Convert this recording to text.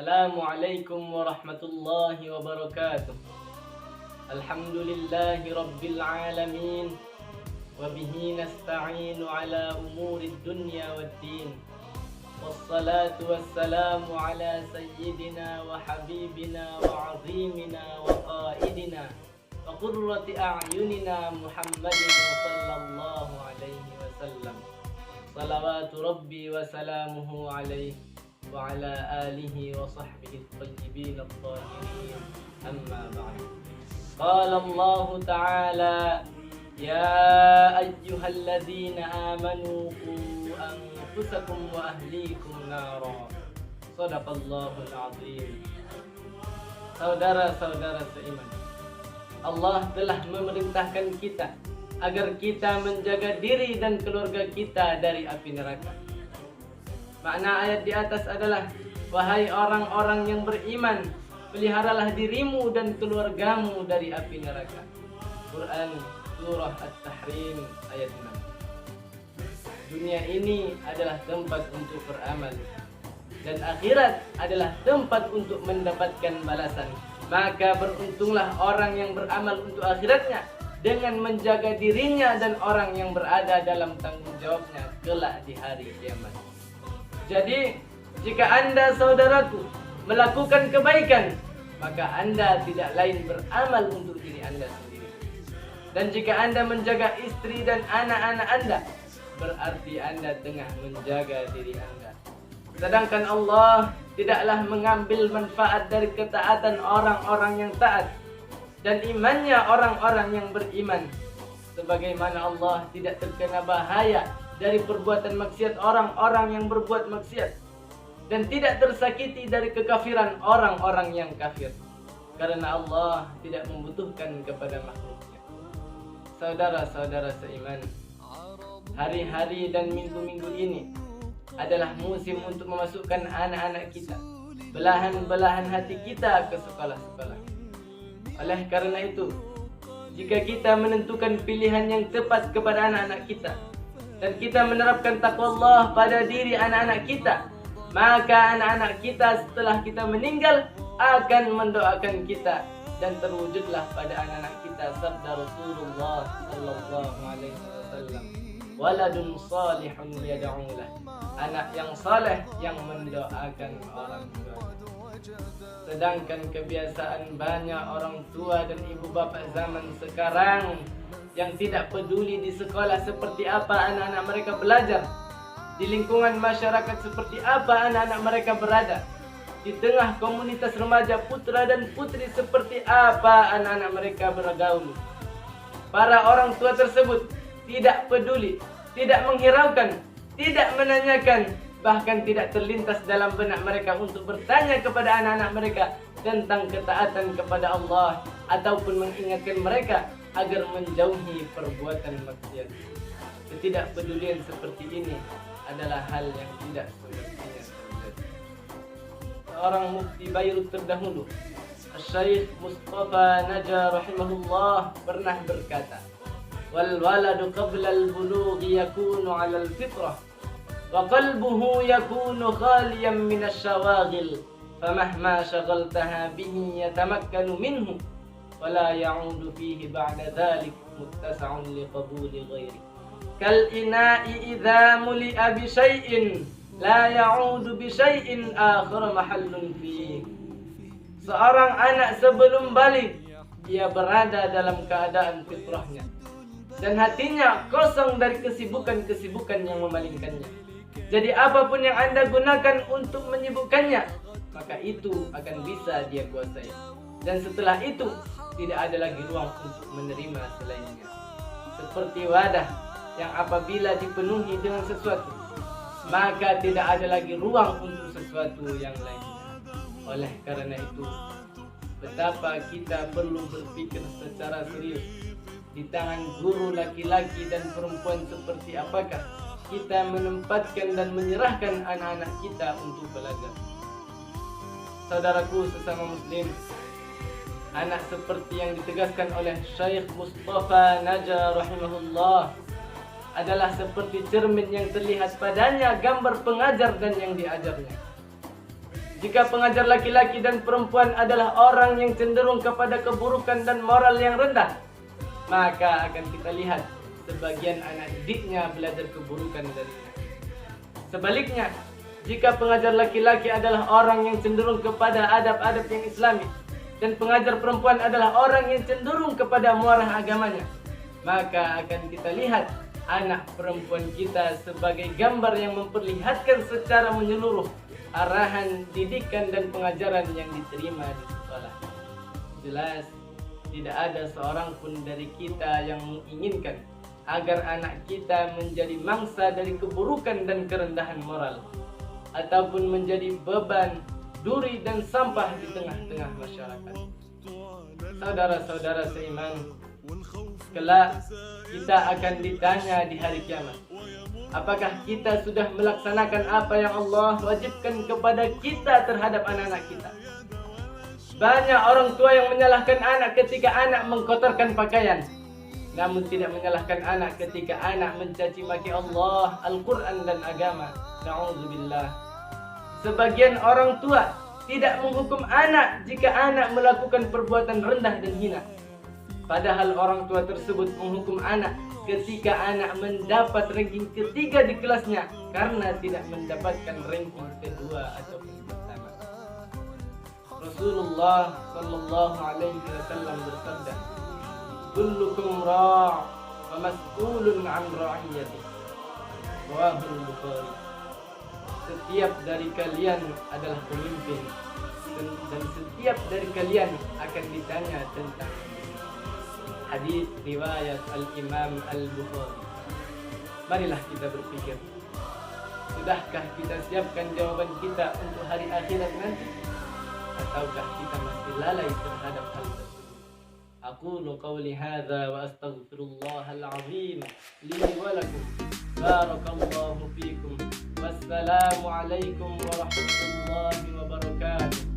Assalamualaikum warahmatullahi wabarakatuh. Alhamdulillahi rabbil alamin. Wabihi nasta'inu ala umurid dunya waddin. Wassalatu wassalamu ala sayyidina wa habibina wa azimina wa qaidina wa qurrati a'yunina Muhammadin sallallahu alaihi wasallam. Salawatu rabbi wa salamuhu alaihi wa ala alihi wa sahbihi at-tayyibin at-tahirin. Amma ba'd. Qala Allah ta'ala: ya ayyuhalladzina amanu qu anfusakum wa ahlikum nara. Shadaqallahul azim. Saudara-saudara seiman, Allah telah memerintahkan kita agar kita menjaga diri dan keluarga kita dari api neraka. Makna ayat di atas adalah: wahai orang-orang yang beriman, peliharalah dirimu dan keluargamu dari api neraka. Quran Surah At-Tahrim ayat 6. Dunia ini adalah tempat untuk beramal, dan akhirat adalah tempat untuk mendapatkan balasan. Maka beruntunglah orang yang beramal untuk akhiratnya dengan menjaga dirinya dan orang yang berada dalam tanggung jawabnya kelak di hari kiamat. Jadi, jika Anda, saudaraku, melakukan kebaikan, maka Anda tidak lain beramal untuk diri Anda sendiri. Dan jika Anda menjaga istri dan anak-anak Anda, berarti Anda tengah menjaga diri Anda. Sedangkan Allah tidaklah mengambil manfaat dari ketaatan orang-orang yang taat dan imannya orang-orang yang beriman. Sebagaimana Allah tidak terkena bahaya dari perbuatan maksiat orang-orang yang berbuat maksiat, dan tidak tersakiti dari kekafiran orang-orang yang kafir, karena Allah tidak membutuhkan kepada makhluknya. Saudara-saudara seiman, hari-hari dan minggu-minggu ini adalah musim untuk memasukkan anak-anak kita, belahan-belahan hati kita ke sekolah-sekolah. Oleh karena itu, jika kita menentukan pilihan yang tepat kepada anak-anak kita, dan kita menerapkan takwa Allah pada diri anak-anak kita, maka anak-anak kita setelah kita meninggal akan mendoakan kita, dan terwujudlah pada anak-anak kita sabda Rasulullah sallallahu alaihi wasallam: waladun salihun yad'ulah. Anak yang saleh yang mendoakan orang tua. Sedangkan kebiasaan banyak orang tua dan ibu bapak zaman sekarang yang tidak peduli di sekolah seperti apa anak-anak mereka belajar, di lingkungan masyarakat seperti apa anak-anak mereka berada, di tengah komunitas remaja putra dan putri seperti apa anak-anak mereka bergaul. Para orang tua tersebut tidak peduli, tidak menghiraukan, tidak menanyakan, bahkan tidak terlintas dalam benak mereka untuk bertanya kepada anak-anak mereka tentang ketaatan kepada Allah ataupun mengingatkan mereka agar menjauhi perbuatan maksiat. Ketidakpedulian seperti ini adalah hal yang tidak semestinya terjadi. Seorang mufti Beirut terdahulu, Syekh Mustafa Naja rahimahullah, pernah berkata: wal waladu qabla al bulughi yakunu ala al fitrah wa qalbuhu yakunu khaliyan min asy-syawaghil famahma shaghaltaha bihi yatamakkanu minhu wala ya'udu fihi ba'da dhalik muttasa'un liqabuli ghairi. Kal ina'i idza muli'a bi syai'in la ya'udu bi syai'in akhar mahallun fihi. Seorang anak sebelum balik, dia berada dalam keadaan fitrahnya dan hatinya kosong dari kesibukan-kesibukan yang memalingkannya. Jadi apapun yang Anda gunakan untuk menyibukkannya, maka itu akan bisa dia kuasai. Dan setelah itu tidak ada lagi ruang untuk menerima selainnya. Seperti wadah yang apabila dipenuhi dengan sesuatu, maka tidak ada lagi ruang untuk sesuatu yang lainnya. Oleh karena itu, betapa kita perlu berpikir secara serius. Di tangan guru laki-laki dan perempuan seperti apakah kita menempatkan dan menyerahkan anak-anak kita untuk belajar. Saudaraku sesama muslim, anak seperti yang ditegaskan oleh Syekh Mustafa Naja rahimahullah adalah seperti cermin yang terlihat padanya gambar pengajar dan yang diajarnya. Jika pengajar laki-laki dan perempuan adalah orang yang cenderung kepada keburukan dan moral yang rendah, maka akan kita lihat sebagian anak didiknya belajar keburukan darinya. Sebaliknya, jika pengajar laki-laki adalah orang yang cenderung kepada adab-adab yang islami, dan pengajar perempuan adalah orang yang cenderung kepada muarah agamanya, maka akan kita lihat anak perempuan kita sebagai gambar yang memperlihatkan secara menyeluruh arahan, didikan, dan pengajaran yang diterima di sekolah. Jelas, tidak ada seorang pun dari kita yang menginginkan agar anak kita menjadi mangsa dari keburukan dan kerendahan moral, ataupun menjadi beban, duri, dan sampah di tengah-tengah masyarakat. Saudara-saudara seiman, kelak kita akan ditanya di hari kiamat, apakah kita sudah melaksanakan apa yang Allah wajibkan kepada kita terhadap anak-anak kita? Banyak orang tua yang menyalahkan anak ketika anak mengkotorkan pakaian, namun tidak menyalahkan anak ketika anak mencaci maki Allah, Al-Quran, dan agama. Na'udzubillah. Sebagian orang tua tidak menghukum anak jika anak melakukan perbuatan rendah dan hina, padahal orang tua tersebut menghukum anak ketika anak mendapat ranking ketiga di kelasnya karena tidak mendapatkan ranking kedua ataupun pertama. Rasulullah sallallahu alaihi wasallam bersabda, "Kullukum ra' wa mas'ulun 'an ra'iyati." Rawahul Bukhari. Setiap dari kalian adalah pemimpin, dan setiap dari kalian akan ditanya tentang. Hadis riwayat Al-Imam Al-Bukhari. Marilah kita berpikir, sudahkah kita siapkan jawaban kita untuk hari akhirat nanti? Ataukah kita masih lalai terhadap hal tersebut? Aqulu qawli hadza wa astaghfirullahal azim li wa lakum. Barakallahu fikum. Wassalamu alaikum warahmatullahi wabarakatuh.